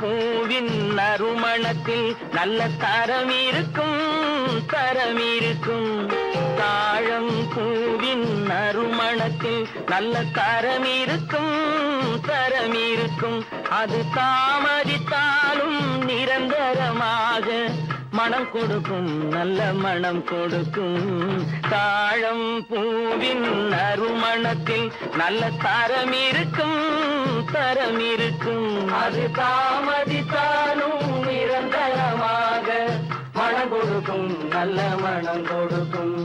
பூவின் நறுமணத்தில் நல்ல தரம் இருக்கும் தரம் இருக்கும். தாழம் பூவின் நறுமணத்தில் நல்ல தரம் இருக்கும் தரம் இருக்கும். அது தாமதித்தாலும் நிரந்தரமாக மனம் கொடுக்கும் நல்ல மனம் கொடுக்கும். தாழம் பூவின் நறுமணத்தில் நல்ல தரம் இருக்கும் தரம் இருக்கும். அது தாமதித்தாலும் நிரந்தரமாக மனம் கொடுக்கும் நல்ல மனம் கொடுக்கும்.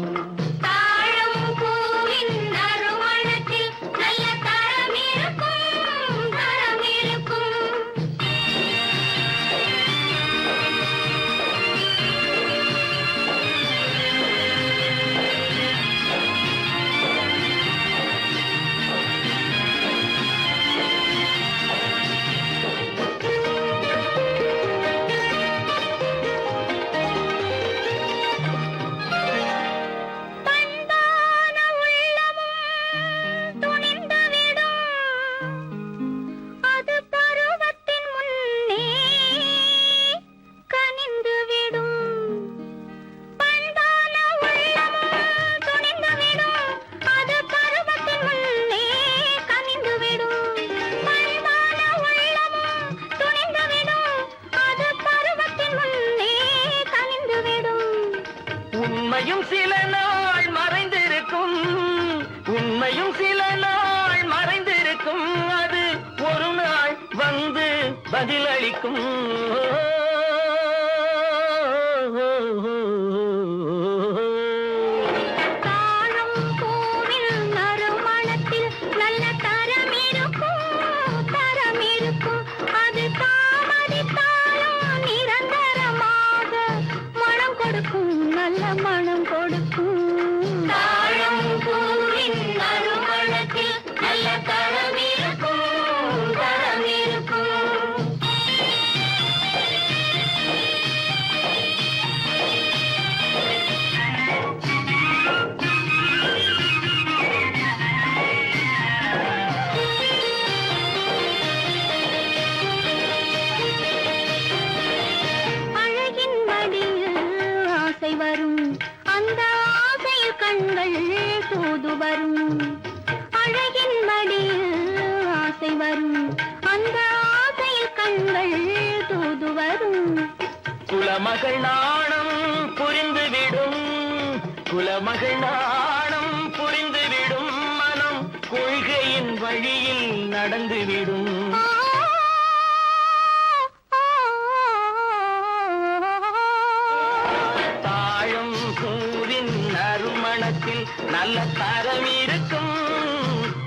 உண்மையும் சில நாள் மறைந்திருக்கும் உண்மையும் சில நாள் மறைந்திருக்கும். அது ஒரு நாள் வந்து பதிலளிக்கும். மனம் கொடுக்கும். தாழம் பூவின் நறுமணத்தில் நல்ல தரம் இருக்கும் தரம் இருக்கும். அழகின் மடியில் ஆசை வரும் அந்த ஆசையில் கண்கள் தூது வரும். அழகின் மடியில் ஆசை வரும் அந்த ஆசையில் கண்கள் தூது வரும். குலமகள் நாணம் புரிந்துவிடும் குலமகள் நாணம் புரிந்துவிடும். மனம் கொள்கையின் வழியில் நடந்துவிடும். நல்ல தரம் இருக்கும்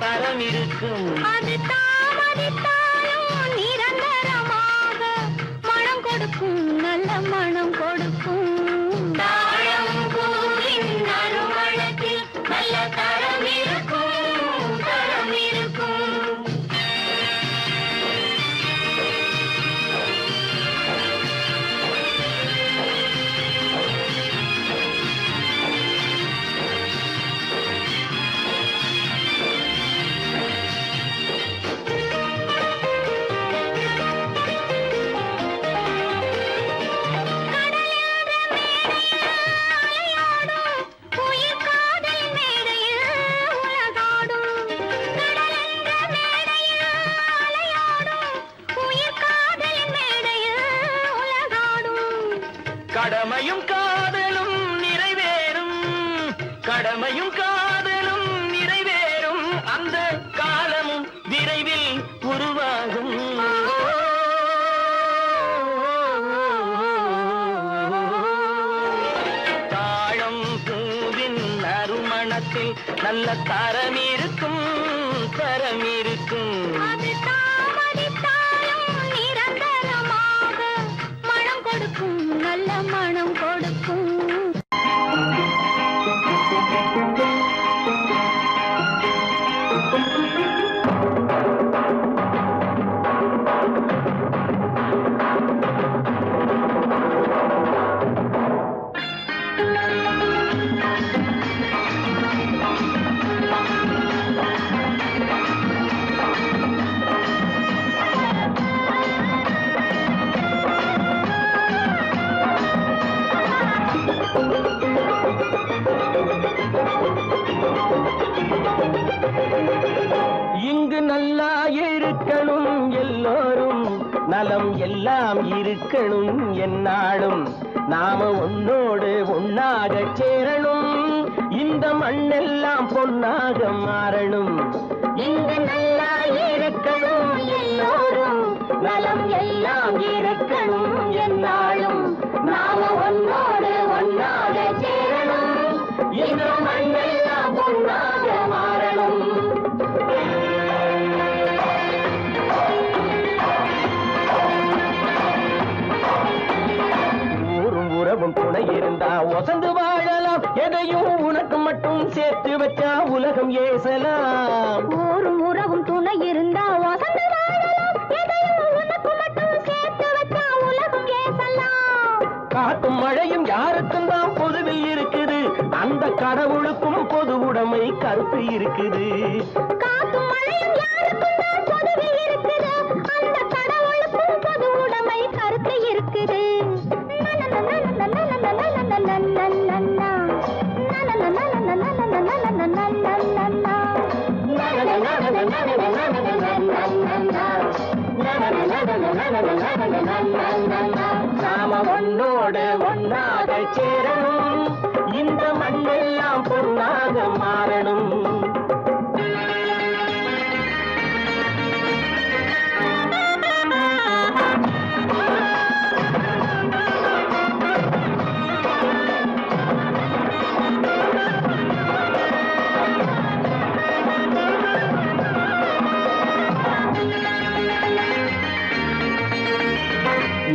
தரம் இருக்கும். அது தாமதித்தாலும் நிரந்தரமாக மனம் கொடுக்கும் நல்ல மனம் கொடுக்கும். தாழம் பூவின் நறுமணத்தில் நல்ல தரம் இருக்கும் தரம் இருக்கும். கடமையும் காதலும் நிறைவேறும் கடமையும் காதலும் நிறைவேறும். அந்த காலமும் விரைவில் உருவாகும். தாழம் பூவின் நறுமணத்தில் நல்ல தரம் இருக்கும் தரம் இருக்கும். நல்ல மனம் கொடுக்கும். நலம் எல்லாம் இருக்கணும் என்னாலும் நாம உன்னோடு ஒன்னாக சேரணும் இந்த மண்ணெல்லாம் பொன்னாக மாறணும் இங்கு நல்லா இருக்கணும் எல்லோரும் நலம் எல்லாம் இருக்கணும் என்னாலும் நாம ஒன்னோடு ஒன்னாக சேரணும் இந்த மண்ணெல்லாம் பொன்னாக மாறணும் உறவும் துணை இருந்தா ஒசந்து வாழலாம் எதையும் உனக்கு மட்டும் சேர்த்து வச்சா உலகம் ஏசலாம் ஊரும் உறவும் துணை இருந்தா வசந்து வாழலாம் எதையும் உனக்கு மட்டும் சேர்த்து வச்சா உலகம் ஏசலாம் காட்டும் மழையும் யாருக்கும் தான் பொதுவில் இருக்குது அந்த கடவுளுக்கும் பொது உடைமை கருத்து இருக்குது காட்டும் மழையும் யாருக்கும் தான் பொதுவில் இருக்குது அந்த கடவுளுக்கும் பொது உடைமை கருத்து இருக்குது நாம ஒன்னோடு ஒன்னாக சேரணும் இந்த மண்ணெல்லாம் பொன்னாக மாறணும்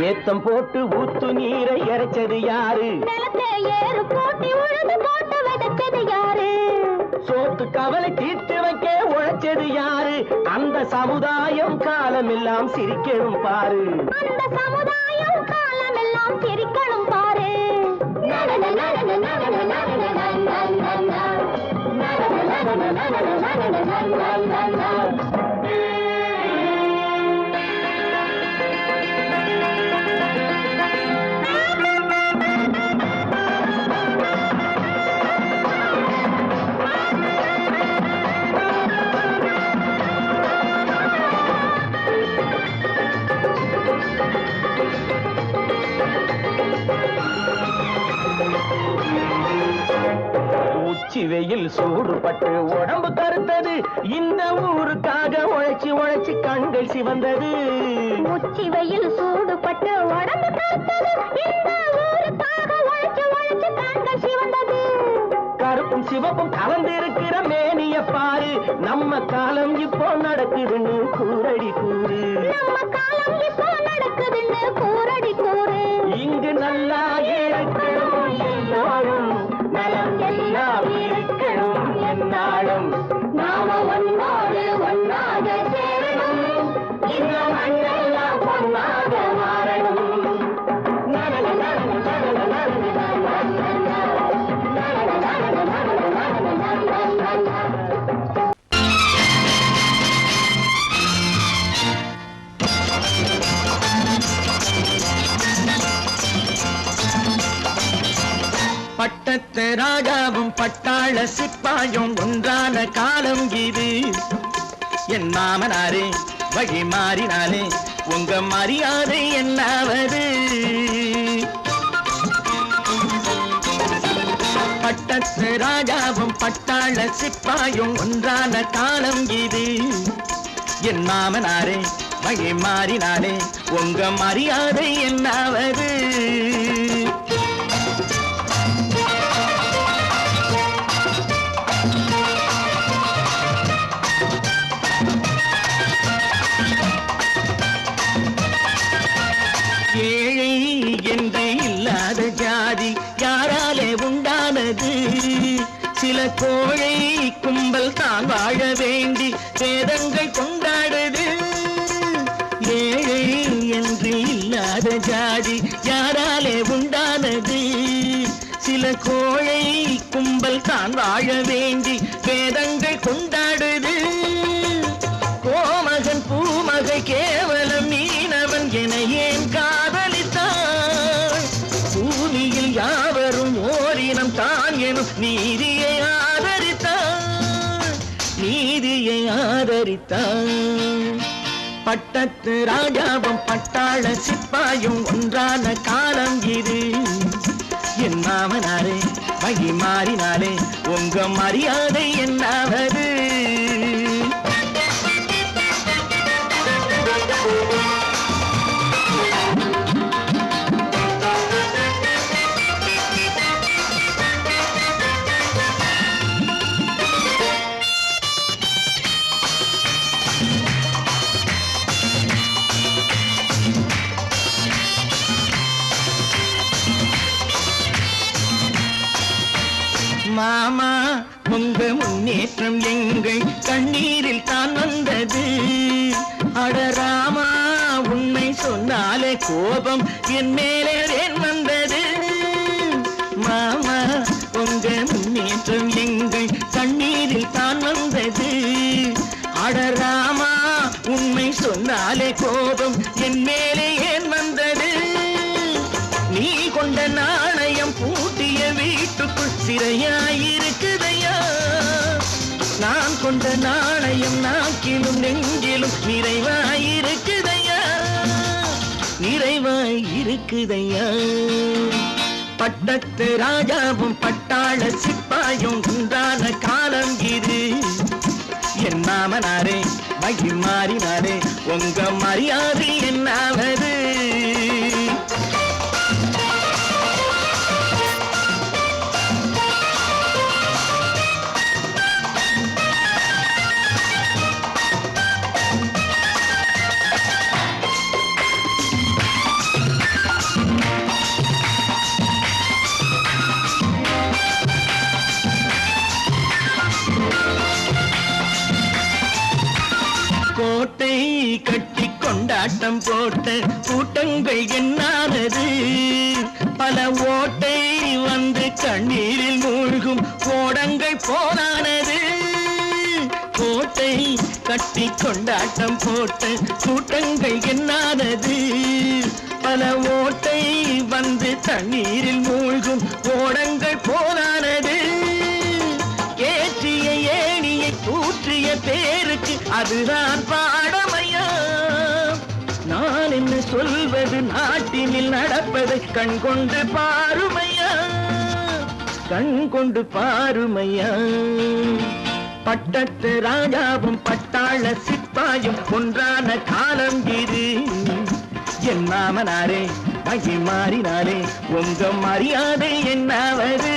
ஏத்தம் போட்டு ஊத்து நீரை இறைச்சது யாரு நிலத்தை ஏறு போட்டி உழுது போட்டு விதைச்சது யாரு சோத்து கவலை தீர்த்து வைக்க உழைச்சது யாரு அந்த சமுதாயம் காலமெல்லாம் சிரிக்கணும் பாரு அந்த சமுதாயம் காலமெல்லாம் சிரிக்கணும் பாரு உச்சி வெயில் சூடுபட்டு உடம்பு கருத்தது இந்த ஊருக்காக உழைச்சி உழைச்சி கண்கள் சிவந்தது உச்சி வெயில் சூடுபட்டு உடம்பு கருத்தது இந்த ஊருக்காக உழைச்சு உழைச்சு கண்கள் சிவந்தது கருப்பும் சிவப்பும் கலந்திருக்கிற மேனிய பாரு நம்ம காலம் இப்போ நடக்குதுன்னு கூரடி கூறு நம்ம காலம் இப்போ நடக்குதுன்னு கூரடி கூறு இங்கு நல்லா இருக்கணும் எல்லோரும் நலம் எல்லாம் இருக்கணும் என்னாலும் நாம ஒன்னோடு ஒன்னாக சேரணும் இந்த மண்ணெல்லாம் பொன்னாக மாறணும் பட்டத்து ராஜாவும் பட்டாள சிப்பாயும் ஒன்றான காலம் இது என் மாமனாரே வழி மாறினாலே உங்க மரியாதை என்னாவது பட்டத்து ராஜாவும் பட்டாள சிப்பாயும் ஒன்றான காலம் இது என் மாமனாரே வழி மாறினாலே உங்க மரியாதை என்னாவது ஏழை என்று இல்லாத ஜாதி யாராலே உண்டானது சில கோழை கும்பல் தான் வாழ வேண்டி வேதங்கள் கொண்டாடுது ஏழை என்று இல்லாத ஜாதி யாராலே உண்டானது சில கோழை கும்பல் தான் வாழ வேண்டி வேதங்கள் கொண்டாடுது கோமகன் பூமகை கேவலம் மீனவன் என ஏன் காதலித்தான் பூமியில் யாவரும் ஓரினம் தான் எனும் நீதியை ஆதரித்தான் நீதியை ஆதரித்தான் பட்டத்து ராஜாவும் பட்டாள சிப்பாயும் ஒன்றான காலம் இது. என் மாமனாரே வழி மாறினாலே உங்க மரியாதை என்னாவது? மாமா உங்க முன்னேற்றம் எங்கள் கண்ணீரில் தான் வந்தது. அடராமா உண்மை சொன்னாலே கோபம் என் மேலே ஏன் வந்தது? மாமா உங்க முன்னேற்றம் எங்கள் கண்ணீரில் தான் வந்தது. அடராமா உண்மை சொன்னாலே கோபம் என் மேலே ஏன் வந்தது? நீ கொண்ட நாணயம் பூட்டிய வீட்டுக்குள் சிறையாயிருக்குதையா? நான் கொண்ட நாணயம் நாக்கிலும் நெஞ்சிலும் நிறைவாயிருக்குதையா? நிறைவாயிருக்குதையா? பட்டத்து ராஜாவும் பட்டாள சிப்பாயும் உண்டான காலம் இது. என் மாமனாரே வழி மாறினாரே உங்க மரியாதை என்னாவது? கோட்டை கட்டி கொண்டாட்டம் போட்ட கூட்டங்கள் என்னானது? பல ஓட்டை வந்து கண்ணீரில் மூழ்கும் கோடங்கள் போனானது. கோட்டை கட்டி கொண்டாட்டம் போட்ட கூட்டங்கள் என்னானது? பல ஓட்டை வந்து தண்ணீரில் மூழ்கும் கோடங்கள் போனானது. ஏற்றிய ஏணியை தூற்றிய பேருக்கு அதுதான் பாடமையா? நான் என்ன சொல்வது? நாட்டினில் நடப்பதை கண் கொண்டு பாருமையா? கண் கொண்டு பாருமையா? பட்டத்து ராஜாவும் பட்டாள சிப்பாயும் ஒன்றான காலம் இது. என் மாமனாரே வழி மாறினாரே உங்க மரியாதை என்னாவது?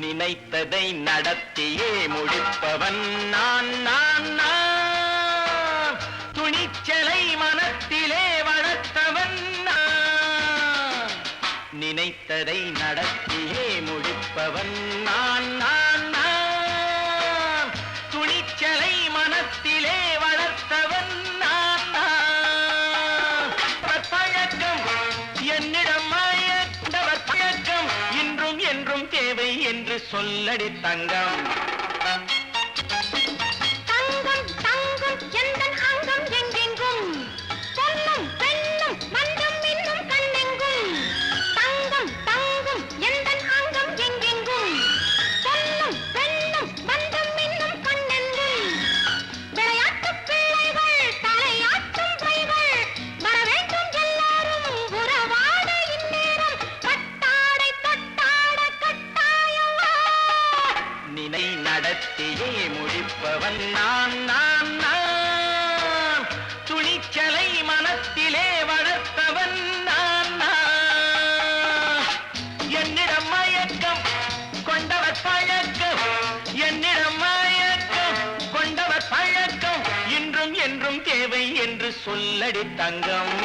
நினைத்ததை நடத்தியே முடிப்பவன் நான் நான் நான். துணிச்சலை மனத்திலே வளர்த்தவன் நான். நினைத்ததை நடத்தியே முடிப்பவன் நான் நான் நான். துணிச்சலை மனத்திலே வளர்த்தவன் நான் நான். பழக்கம் என்னிடம் மாயவர் பழக்கம் இன்றும் என்றும் தேவை என்று சொல்லடி தங்கம். தங்கம் தங்கம் எந்தன் அங்கம் எங்கெங்கும் பொன்னும் பெண்ணும் மன்றம் இன்னும் கண்ணெங்கும். தங்கம் தங்கம் எந்தன் அங்கம் எங்கெங்கும் பொன்னும் பெண்ணும் மன்றம் இன்னும் கண்ணெங்கும். விளையாட்டு பிள்ளைகள் தலையாட்டும் பைகள் வர வேண்டும் எல்லாரும் உறவாட இந்நேரம் கட்டாடை தொட்டாட கட்டாயவா. நினை நடத்தியே முடிப்பவன் நான் நான் நான். துணிச்சலை மனத்திலே என்று சொல்லடி தங்கம்.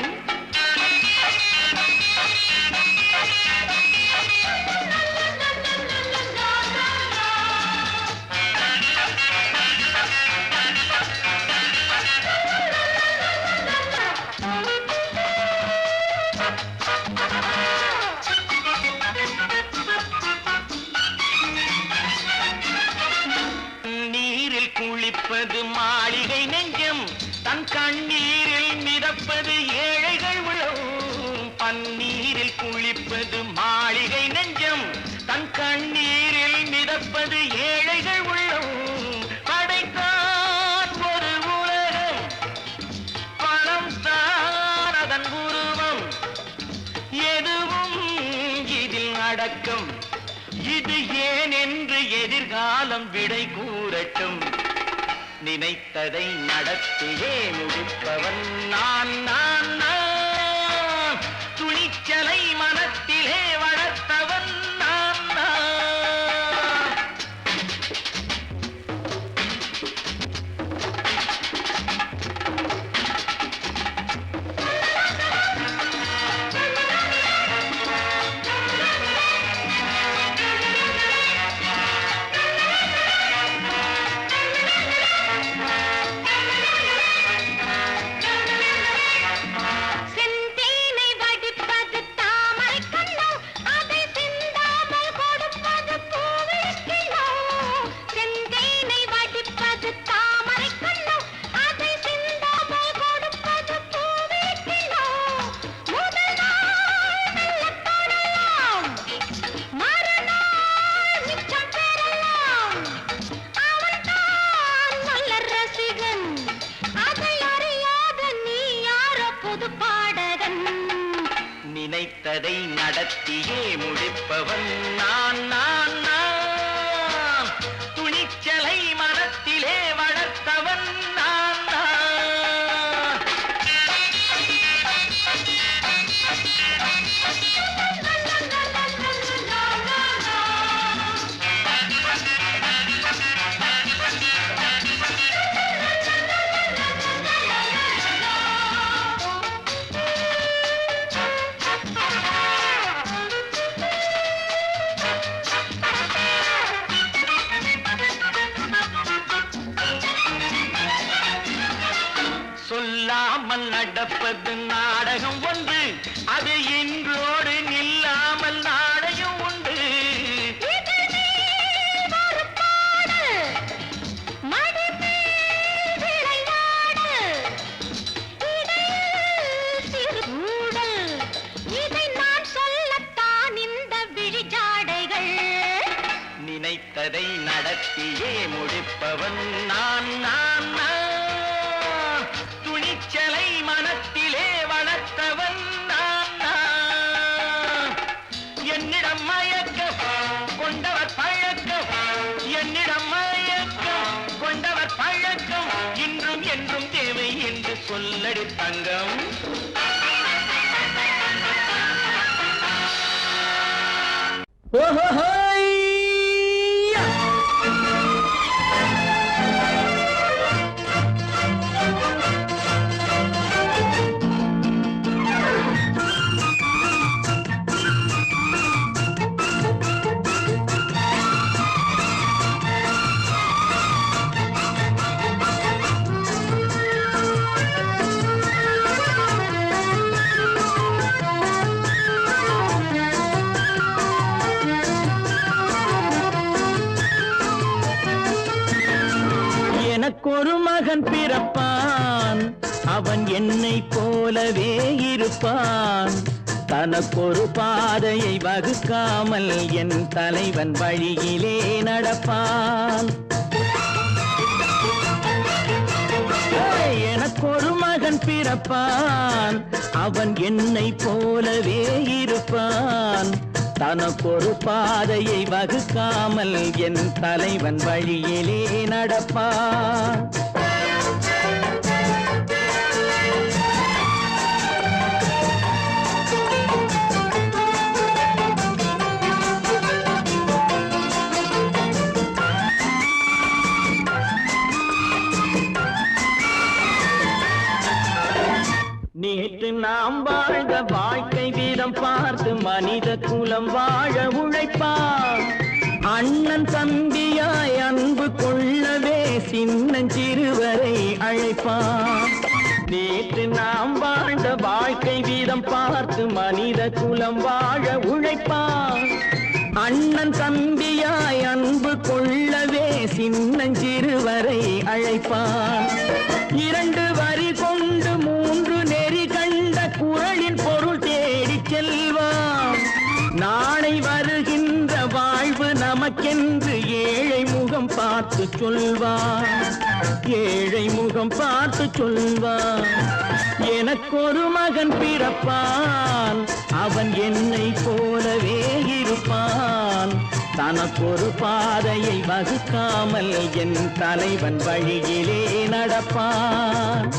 குளிப்பது மாளிகை நெஞ்சம், தன் கண்ணீரில் மிதப்பது ஏழைகள் உளம். பன்னீரில் குளிப்பது மாளிகை நெஞ்சம், தன் கண்ணீரில் மிதப்பது ஏழைகள் உள்ளம். படைத்தான் ஒரு உலகம், பணம் தான் அதன் உருவம். எதுவும் இதில் அடக்கம், இது ஏன் என்று எதிர்காலம் விடை கூறட்டும். நினைத்ததை நடத்தியே முடிப்பவன் நான் நான் நான். துணிச்சலை மனத்திலே வளர்த்தவன் நான் நான். நினைத்ததை நடத்தியே முடிப்பவன் நான் நான் நான். துணிச்சலை மனத்திலே வளர்த்தவன் நான் நான். சொல்லாமல் நடப்பது நாடகம் ஒன்று, அது இன்றோடு நில்லாமல் நாடகம் உண்டு. இதை நான் சொல்லத்தான் இந்த விழிஜாடைகள். நினைத்ததை நடத்தியே முடிப்பவன் நான் நான் நான். துணிச்சலை மனத்திலே வளர்த்தவன் நான் நான். என்னிடம் மயக்கம் கொண்டவர் பழக்கம், என்னிடம் மயக்கம் கொண்டவர் பழக்கம். இன்றும் என்றும் தேவை என்று சொல்லடி தங்கம். ஓஹோ எனக்கொரு மகன் பிறப்பான், அவன் என்னை போலவே இருப்பான். தனக்கொரு பாதையை வகுக்காமல் என் தலைவன் வழியிலே நடப்பான். எனக்கொரு மகன் பிறப்பான், அவன் என்னை போலவே இருப்பான். தனக்கொரு பாதையை வகுக்காமல் என் தலைவன் வழியிலே நடப்பான். நேற்று நாம் வாழ்ந்த வாழ்க்கை வீதம் பார்த்து மனித குலம் வாழ உழைப்பான். அண்ணன் தம்பியாய் அன்பு கொள்ளவே சின்னஞ்சிறுவரை அழைப்பான். நேற்று நாம் வாழ்ந்த வாழ்க்கை வீதம் பார்த்து மனித குலம் வாழ உழைப்பான். அண்ணன் தம்பியாய் அன்பு கொள்ளவே சின்னஞ்சிறுவரை அழைப்பான். 2 வரி கொண்டு 3 நெறி கண்ட குறளின் பொருள் தேடி செல்வான். நாளை வருகின்ற வாழ்வு நமக்கென்று ஏழை முகம் பார்த்து சொல்வான். ஏழை முகம் பார்த்து சொல்வான். எனக்கொரு மகன் பிறப்பான், அவன் என்னை போலவே இருப்பான். தனக்கொரு பாதையை வகுக்காமல் என் தலைவன் வழியிலே நடப்பான்.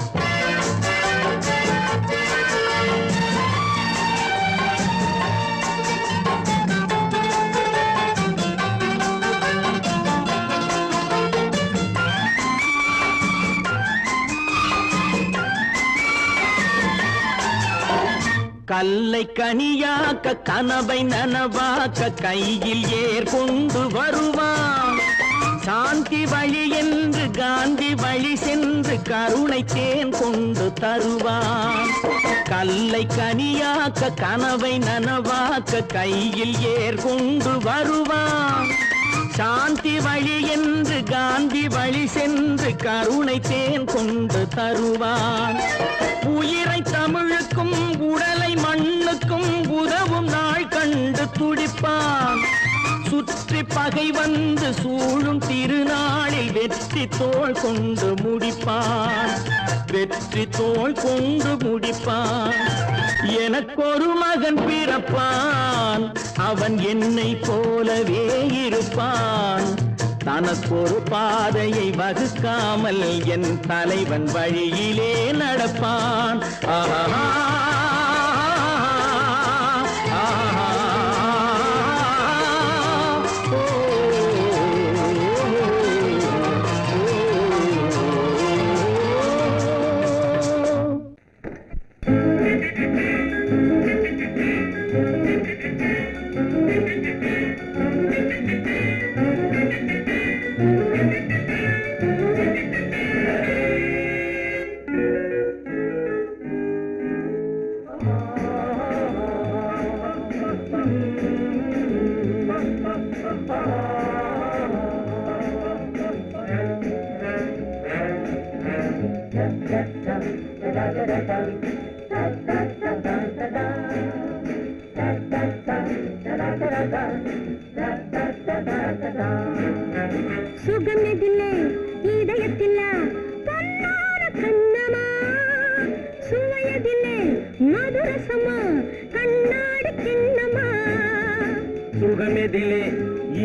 கல்லை கனியாக்க கனவை நனவாக்க கையில் ஏற்கொண்டு வருவான். சாந்தி வழி என்று காந்தி வழி சென்று கருணை தேன் கொண்டு தருவான். கல்லை கனியாக்க கனவை நனவாக்க கையில் ஏற்கொண்டு வருவான். சாந்தி வழி என்று காந்தி வழி சென்று கருணை தேன் கொண்டு தருவான். உயிரை தமிழுக்கும் உடலை மண்ணுக்கும் உதவும் நாள் கண்டு துடிப்பான். சுற்றி பகை வந்து சூழும் திருநாளில் வெற்றி தோள் கொண்டு முடிப்பான். வெற்றி தோள் கொண்டு முடிப்பான். எனக்கொரு மகன் பிறப்பான், அவன் என்னை போலவே இருப்பான். தனக்கொரு பாதையை வகுக்காமல் என் தலைவன் வழியிலே நடப்பான். ஆஹா சுகமெதிலே இதயத்தில பொன்னான கண்ணமா, சுவையதிலே மதுரசமா கண்ணாடி கிண்ணமா. சுகமெதிலே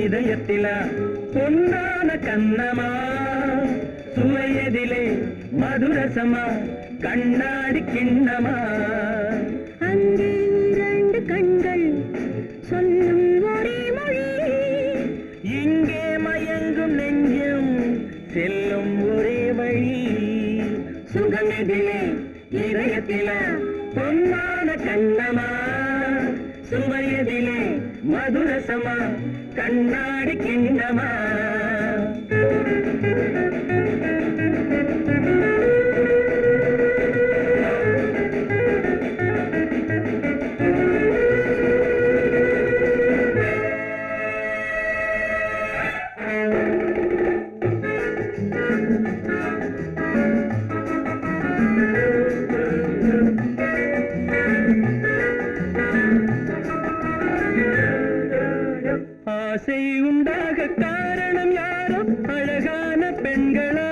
இதயத்தில பொன்னான கண்ணமா, சுவையதிலே மதுரசமா கண்ணாடி கிண்ணமா. அங்கே 2 கண்கள் சொல்லும் ஒரே மொழி, இங்கே மயங்கும் நெஞ்சம் செல்லும் ஒரே வழி. சுகமெதிலே இதயத்தில பொன்னான கண்ணமா, சுவையதிலே மதுரசமா கண்ணாடி கிண்ணமா. ஆசை உண்டாக காரணம் யாரோ அழகான பெண்களா?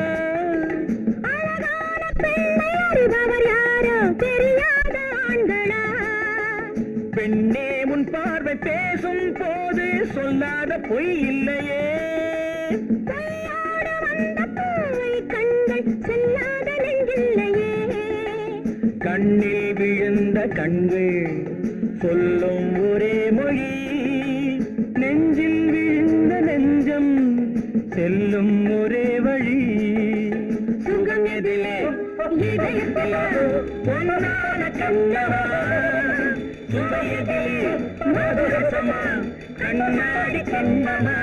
அழகான பெண்ணை அறிபவர் யாரோ தெரியாத ஆண்களா? பெண்ணே உன் பார்வை பேசும் போது சொல்லாத பொய் இல்லையே. பொய்யோடு வந்த பூவை கண்கள் செல்லாத நெஞ்சில்லையே. கண்ணில் விழுந்த கண்கள் சொல்லும் ஒரே மொழி, நெஞ்சில் விழுந்த நெஞ்சம் செல்லும் ஒரே வழி. சுகம் எதிலே இதயத்திலே பொன்னான கண்ணமா சுவையதிலே மதுரசமா கண்ணாடி கண்ணமா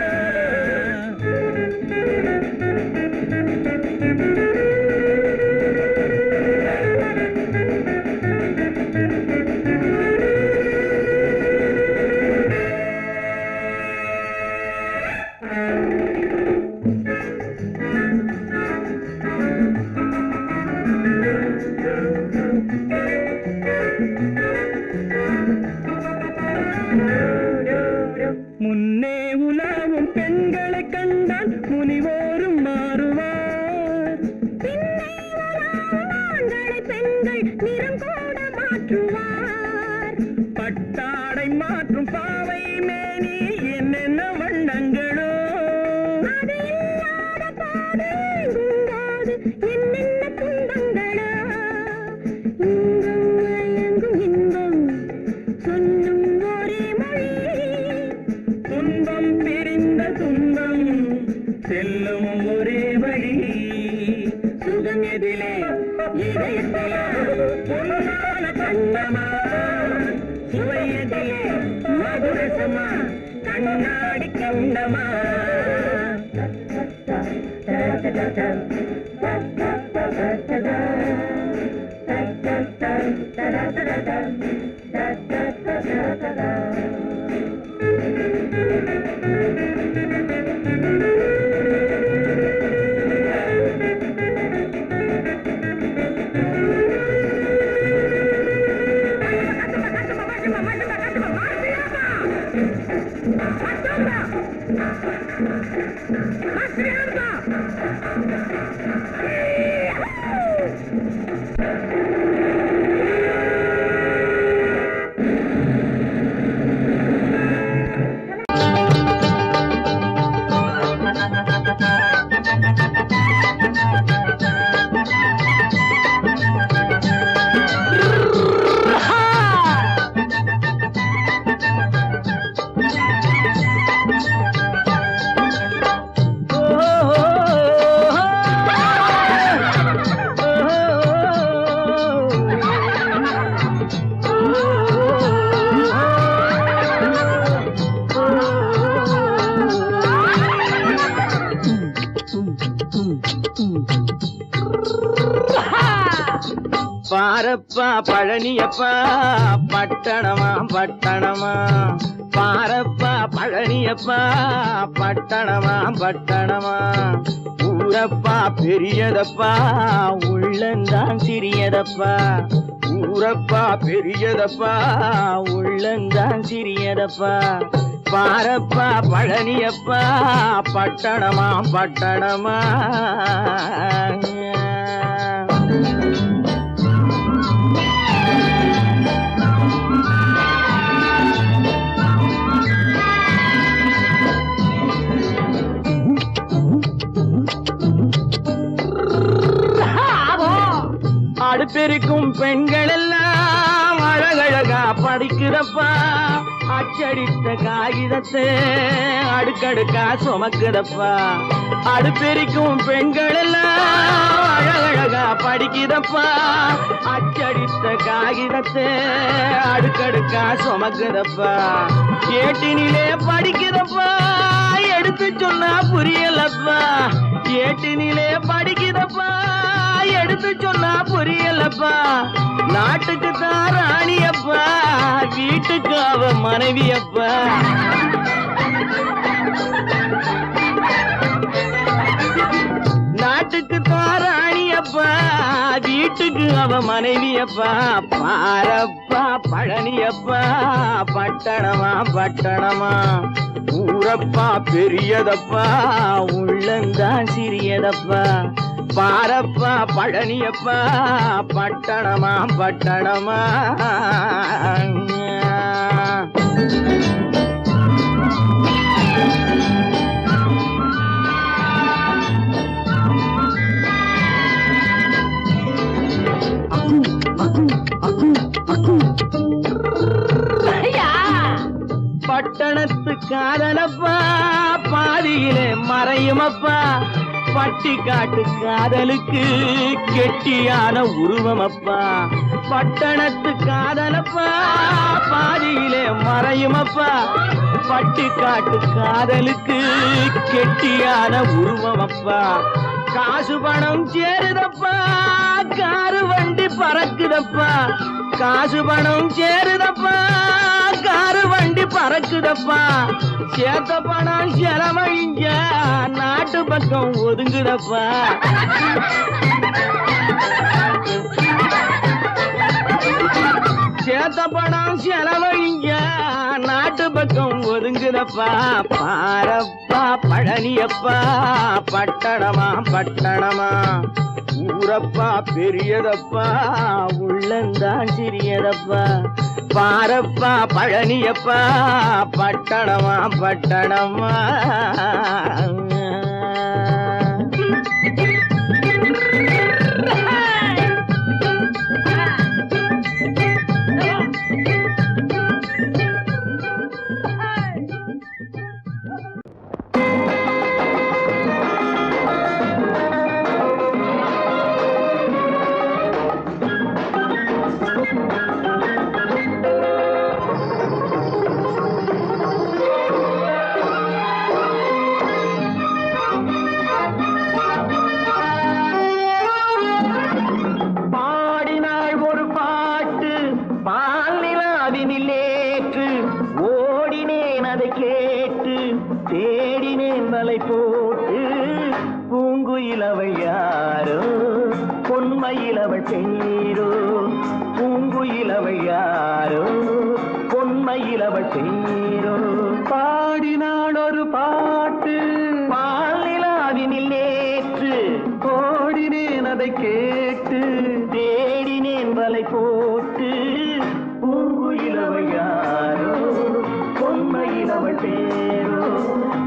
முன்னே உலாவும் பெண்களை கண்டால் முனிவோரும் மாறுவார் பின்னே உலாவும் ஆண்களை பெண்கள் நிறம் கூட மாற்றுவார் பட்டாடை மாற்றும் பாவை மேனி என்னென்ன வண்ணங்களோ அது இல்லாத போது எங்கும்போது என்னென்ன துன்பங்களோ இன்பம் மயங்கும் இன்பம் சொல்லும் ஒரே மொழி துன்பம் பிரிந்த துன்பம் செல்லும் ஒரே வழி சுகம் எதிலே இதயத்திலே பொன்னான கண்ணமா சுவையதிலே மதுரசமா கண்ணாடி கண்ணமா பாரப்பா பழனியப்பா பட்டணமா பட்டணமா பாரப்பா பழனியப்பா பட்டணமா பட்டணமா ஊரப்பா பெரியதப்பா உள்ளந்தான் சிறியதப்பா ஊரப்பா பெரியதப்பா உள்ளந்தான் சிறியதப்பா பாரப்பா பழனியப்பா பட்டணமா பட்டணமா அடுப்பெருக்கும் பெண்கள் எல்லாம் அழகழகா படிக்கிறப்பா அச்சடித்த காகிதத்தை அடுக்கடுக்கா சுமக்குதப்பா அடுப்பெருக்கும் பெண்கள் எல்லாம் அழகழகா படிக்கிறப்பா அச்சடித்த காகிதத்தை அடுக்கடுக்கா சுமக்குதப்பா ஏட்டினிலே படிக்கிறப்பா எடுத்து சொன்னா புரியலப்பா ஏட்டினிலே படிக்கிறப்பா எடுத்து சொன்னா புரியலப்பா நாட்டுக்கு தான் ராணியப்பா வீட்டுக்கு அவ மனைவியப்பா நாட்டுக்கு தான் ராணியப்பா வீட்டுக்கு அவ மனைவியப்பா பாரப்பா பழனியப்பா பட்டணமா பட்டணமா ஊரப்பா பெரியதப்பா உள்ளந்தான் சிறியதப்பா பாரப்பா பழனியப்பா பட்டணமா பட்டணமா பட்டணத்து காதலப்பா பாதியிலே மறையுமப்பா பட்டிக்காட்டு காதலுக்கு கெட்டியான உருவம் அப்பா, பட்டணத்து காதலப்பா பாதியிலே மறையும் அப்பா. பட்டிக்காட்டு காதலுக்கு கெட்டியான உருவம் அப்பா, காசு பணம் சேருதப்பா காரு வண்டி பறக்குதப்பா. காசு பணம் சேருதப்பா காரு வண்டி பறக்குதப்பா. சேத்த பணம் செலவழிஞ்ச நாட்டு பக்கம் ஒதுங்குதப்பா. சேத்த பணம் செலவழிஞ்ச நாட்டு பக்கம் ஒதுங்குதப்பா. பாரப்பா பழனியப்பா பட்டணமா பட்டணமா, ஊரப்பா பெரியதப்பா உள்ளந்தான் சிறியதப்பா. பாரப்பா பழனியப்பா பட்டணமா பட்டணமா. தேடினேன் வலை போட்டு பூங்குயிலவள் யாரோ பொன்மயிலவள் பேரோ. பூங்குயிலவள் யாரோ பொன்மயிலவள் பேரோ. பாடினாள் ஒரு பாட்டு பாலிலாவினில் நேற்று, ஓடினேன் அதை கேட்டு தேடினேன் வலை போட்டு பூங்குயிலவள் யாரோ பொன்மயிலவள் பேரோ.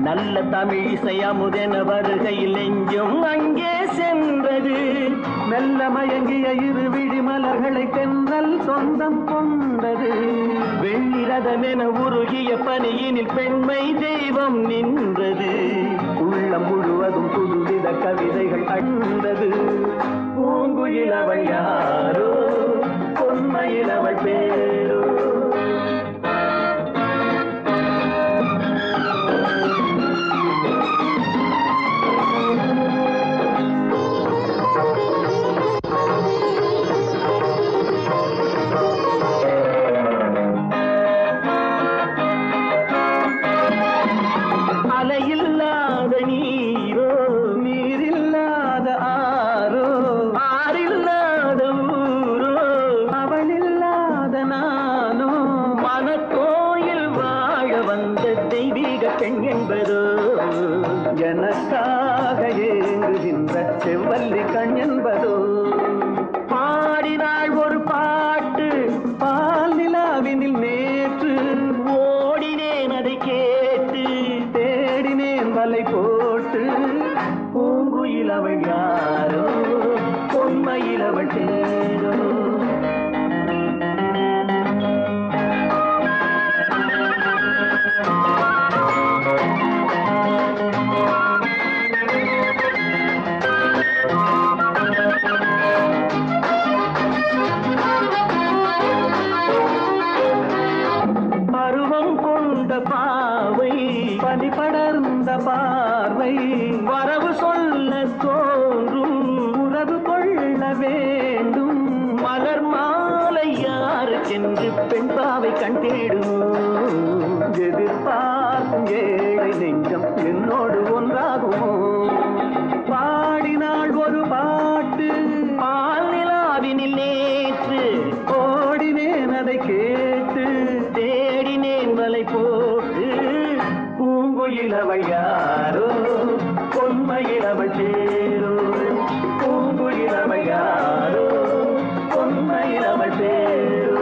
நல்ல தமிழிசை அமுதென வருகையில் நெஞ்சும் அங்கே சென்றது, மெல்ல மயங்கிய இரு விழி மலர்களை தென்றல் சொந்தம் கொண்டது. வெள்ளிரதமென உருகிய பனியினில் பெண்மை தெய்வம் நின்றது, உள்ளம் முழுவதும் புதுவித கவிதைகள் அண்டது. பூங்குயிலவள் யாரோ பொன்மயிலவள் பேரோ. அலையில்லாத நீரோ நீரில்லாத ஆரோ, ஆறில்லாத ஊரோ அவளில்லாத நானோ. மனக்கோயில் வாழ வந்த தெய்வீக பெண் என்பதோ, எனக்காக ஏங்குகின்ற செவ்வல்லி கண் என்பதோ. பாடினாள் ஒரு பாட்டு பால் நிலாவினில் நேற்று, ஓடினேன் அதை கேட்டு தேடினேன் வலை போட்டு. பூங்குயிலவள் யாரோ பொன்மயிலவள் பேரோ. பருவம் கொண்ட பாவை பனி படர்ந்த பார்வை, வரவு சொல்ல தோன்றும் உறவு கொள்ள வேண்டும். மலர் மாலை யாருக்கென்று பெண் பாவை கண் தேடுமோ, எதிர்பார்க்கும் ஏழை நெஞ்சம் என்னோடு ஒன்றாகுமோ. பாடினாள் ஒரு பாட்டு பால் நிலாவினில் நேற்று, ஓடினேன் அதை கேட்டு தேடினேன் வலை போட்டு. பூங்குயிலவள் யாரோ பொன்மயிலவள் பேரோ. பூங்குயிலவள் யாரோ பொன்மயிலவள் பேரோ.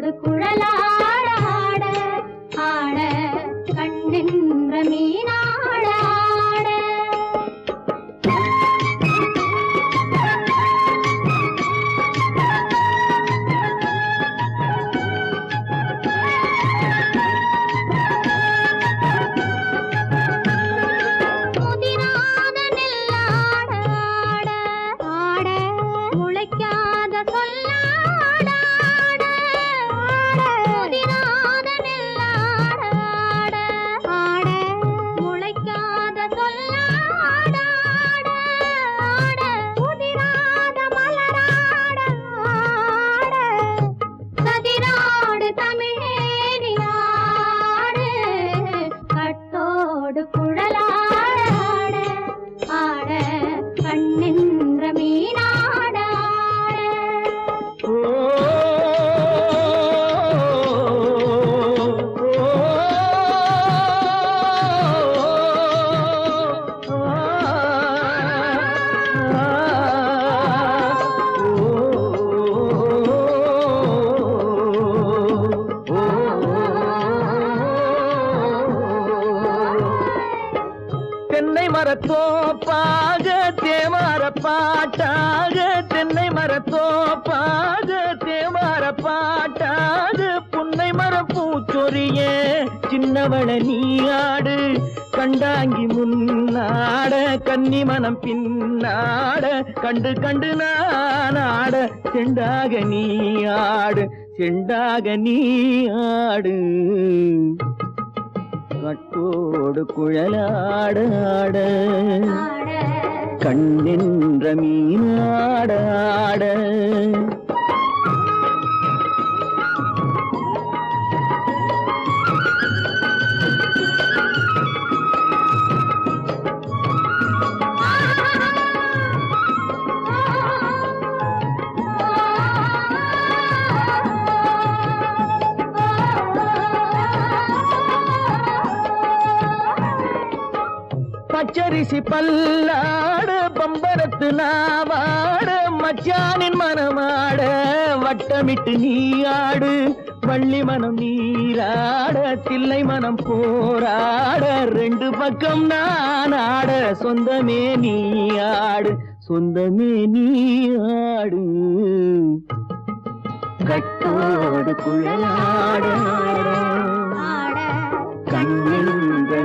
கட்டோடு குழலாட ஆட ஆட கண்ணென்ற மீனாட ஆட முதிராத நெல்லாட ஆட ஆட முளைக்காத சொல்லாட ஆட ஆட முதிராத நெல்லாட ஆட ஆட முளைக்காத சொல்லாட ஆட ஆட முதிராத மலராட ஆட கதிராடு தமிழேனி ஆடு கட்டோடு குழலாட ஆட ஆட கண்ணென்ற மீனாட ஆட தென்னை மரத்தோப்பாக தேமார பாட்டாக தென்னை மரத்தோப்பாக தேமார பாட்டாக புன்னை மரம் பூச்சொரிய சின்னவள நீயாடு கண்டாங்கி முன்னாட கன்னி மனம் பின்னாட கண்டு கண்டு நானாட செண்டாக நீயாடு செண்டாக நீயாடு கட்டோடு குழலாட ஆட ஆட கண்ணென்ற மீனாட ஆட பச்சரிசி பல்லாட பம்பரத்து நாவாட மச்சானின் மனமாட வட்டமிட்டு நீயாடு வள்ளி மனம் நீராட தில்லை மனம் போராட ரெண்டு பக்கம் நான் ஆட சொந்தமே நீயாடு சொந்தமே நீயாடு கட்டோடு குழலாட ஆட கண்ணென்ற